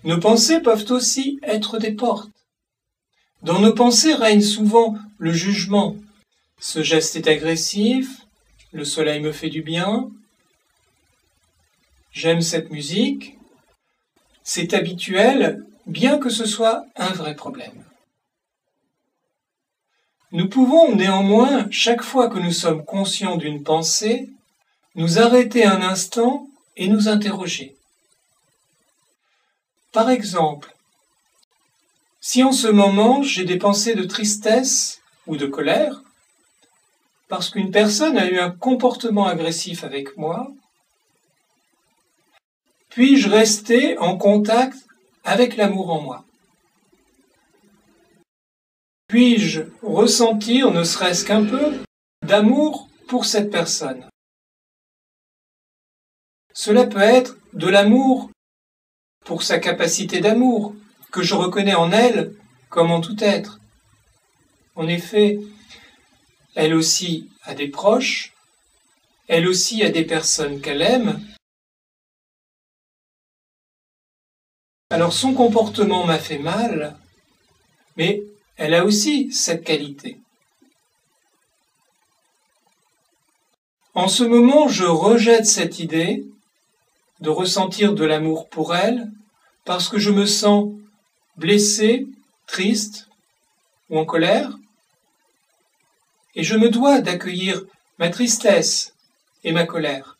Nos pensées peuvent aussi être des portes. Dans nos pensées règne souvent le jugement. Ce geste est agressif, le soleil me fait du bien, j'aime cette musique, c'est habituel, bien que ce soit un vrai problème. Nous pouvons néanmoins, chaque fois que nous sommes conscients d'une pensée, nous arrêter un instant et nous interroger. Par exemple, si en ce moment j'ai des pensées de tristesse ou de colère, parce qu'une personne a eu un comportement agressif avec moi, puis-je rester en contact avec l'amour en moi? Puis-je ressentir, ne serait-ce qu'un peu, d'amour pour cette personne? Cela peut être de l'amour pour sa capacité d'amour, que je reconnais en elle comme en tout être. En effet, elle aussi a des proches, elle aussi a des personnes qu'elle aime. Alors son comportement m'a fait mal, mais elle a aussi cette qualité. En ce moment, je rejette cette idée de ressentir de l'amour pour elle parce que je me sens blessé, triste ou en colère, et je me dois d'accueillir ma tristesse et ma colère.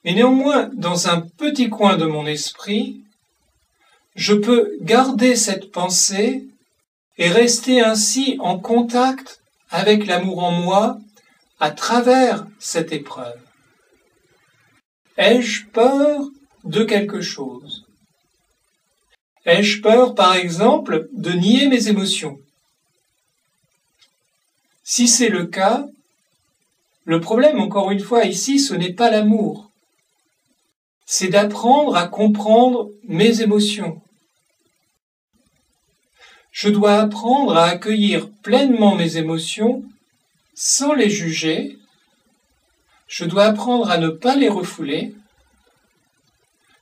Mais néanmoins, dans un petit coin de mon esprit, je peux garder cette pensée et rester ainsi en contact avec l'amour en moi à travers cette épreuve. Ai-je peur de quelque chose? Ai-je peur, par exemple, de nier mes émotions? Si c'est le cas, le problème, encore une fois, ici, ce n'est pas l'amour. C'est d'apprendre à comprendre mes émotions. Je dois apprendre à accueillir pleinement mes émotions sans les juger. Je dois apprendre à ne pas les refouler.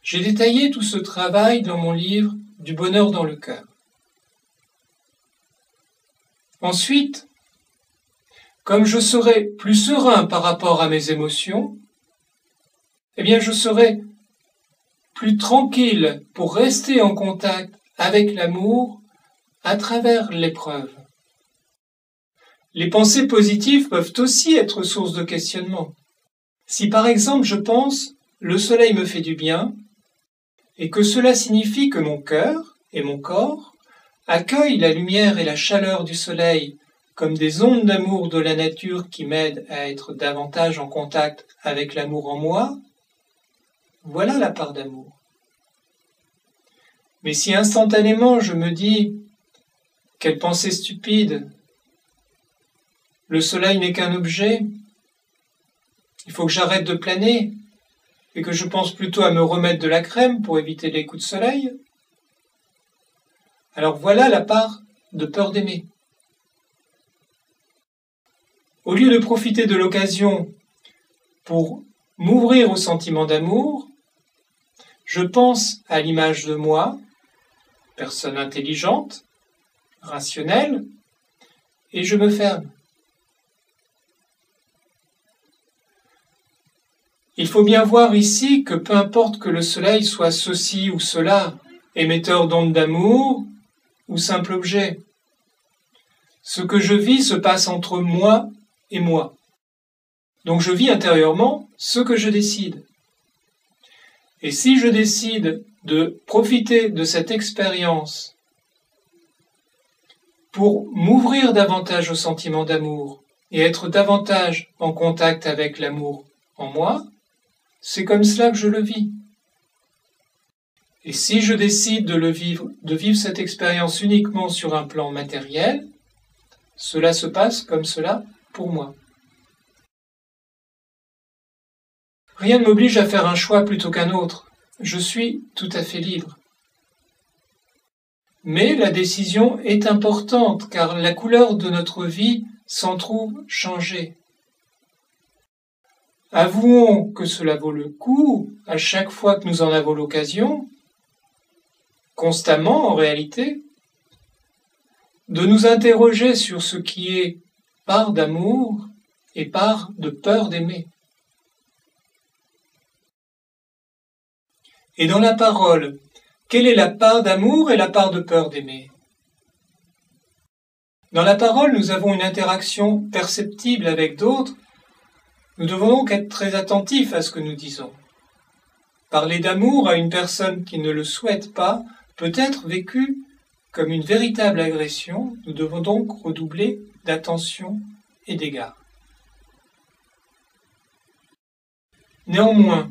J'ai détaillé tout ce travail dans mon livre « Du bonheur dans le cœur ». Ensuite, comme je serai plus serein par rapport à mes émotions, eh bien je serai plus tranquille pour rester en contact avec l'amour à travers l'épreuve. Les pensées positives peuvent aussi être source de questionnement. Si par exemple je pense « le soleil me fait du bien » et que cela signifie que mon cœur et mon corps accueillent la lumière et la chaleur du soleil comme des ondes d'amour de la nature qui m'aident à être davantage en contact avec l'amour en moi, voilà la part d'amour. Mais si instantanément je me dis « quelle pensée stupide, le soleil n'est qu'un objet, il faut que j'arrête de planer et que je pense plutôt à me remettre de la crème pour éviter les coups de soleil », alors voilà la part de peur d'aimer. Au lieu de profiter de l'occasion pour m'ouvrir au sentiment d'amour, je pense à l'image de moi, personne intelligente, rationnelle, et je me ferme. Il faut bien voir ici que peu importe que le soleil soit ceci ou cela, émetteur d'ondes d'amour ou simple objet, ce que je vis se passe entre moi et moi. Donc je vis intérieurement ce que je décide. Et si je décide de profiter de cette expérience pour m'ouvrir davantage au sentiment d'amour et être davantage en contact avec l'amour en moi, c'est comme cela que je le vis. Et si je décide de vivre cette expérience uniquement sur un plan matériel, cela se passe comme cela pour moi. Rien ne m'oblige à faire un choix plutôt qu'un autre. Je suis tout à fait libre. Mais la décision est importante car la couleur de notre vie s'en trouve changée. Avouons que cela vaut le coup à chaque fois que nous en avons l'occasion, constamment en réalité, de nous interroger sur ce qui est part d'amour et part de peur d'aimer. Et dans la parole, quelle est la part d'amour et la part de peur d'aimer? Dans la parole, nous avons une interaction perceptible avec d'autres. Nous devons donc être très attentifs à ce que nous disons. Parler d'amour à une personne qui ne le souhaite pas peut être vécu comme une véritable agression. Nous devons donc redoubler d'attention et d'égard. Néanmoins,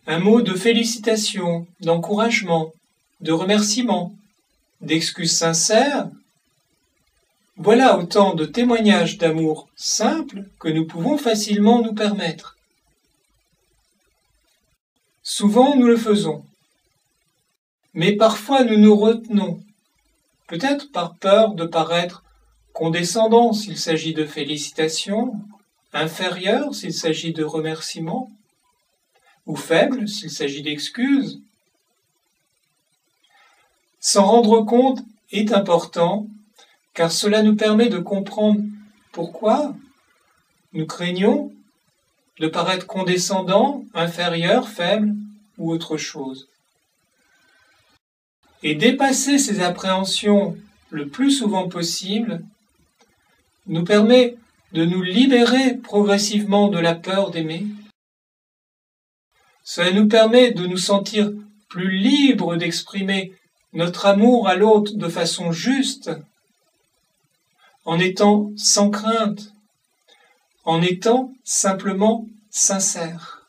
un mot de félicitation, d'encouragement, de remerciement, d'excuses sincères, voilà autant de témoignages d'amour simples que nous pouvons facilement nous permettre. Souvent nous le faisons, mais parfois nous nous retenons, peut-être par peur de paraître condescendant s'il s'agit de félicitations, inférieur s'il s'agit de remerciements, ou faible s'il s'agit d'excuses. S'en rendre compte est important, car cela nous permet de comprendre pourquoi nous craignons de paraître condescendants, inférieurs, faibles ou autre chose. Et dépasser ces appréhensions le plus souvent possible nous permet de nous libérer progressivement de la peur d'aimer. Cela nous permet de nous sentir plus libres d'exprimer notre amour à l'autre de façon juste, en étant sans crainte, en étant simplement sincère.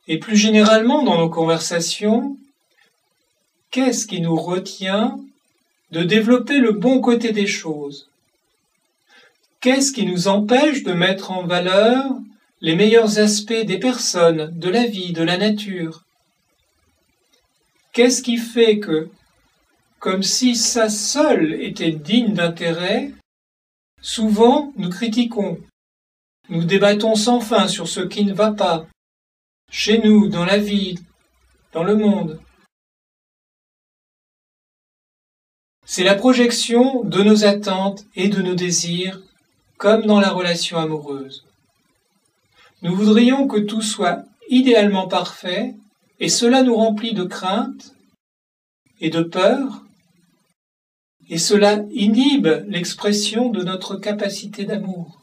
Et plus généralement dans nos conversations, qu'est-ce qui nous retient de développer le bon côté des choses? Qu'est-ce qui nous empêche de mettre en valeur les meilleurs aspects des personnes, de la vie, de la nature? Qu'est-ce qui fait que, comme si ça seul était digne d'intérêt, souvent nous critiquons, nous débattons sans fin sur ce qui ne va pas, chez nous, dans la vie, dans le monde? C'est la projection de nos attentes et de nos désirs, comme dans la relation amoureuse. Nous voudrions que tout soit idéalement parfait, et cela nous remplit de crainte et de peur, et cela inhibe l'expression de notre capacité d'amour.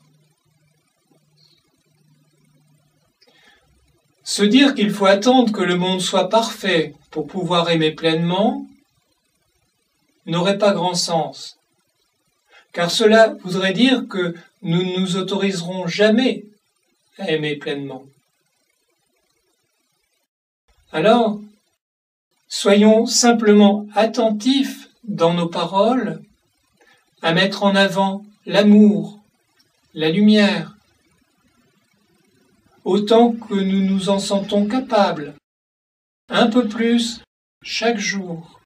Se dire qu'il faut attendre que le monde soit parfait pour pouvoir aimer pleinement n'aurait pas grand sens, car cela voudrait dire que nous ne nous autoriserons jamais à aimer pleinement. Alors, soyons simplement attentifs dans nos paroles à mettre en avant l'amour, la lumière, autant que nous nous en sentons capables, un peu plus chaque jour.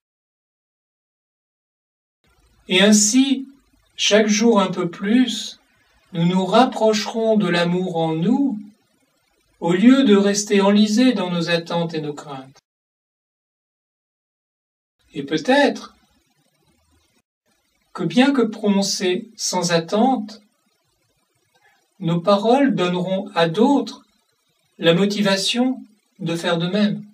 Et ainsi, chaque jour un peu plus, nous nous rapprocherons de l'amour en nous, au lieu de rester enlisés dans nos attentes et nos craintes. Et peut-être que bien que prononcées sans attente, nos paroles donneront à d'autres la motivation de faire de même.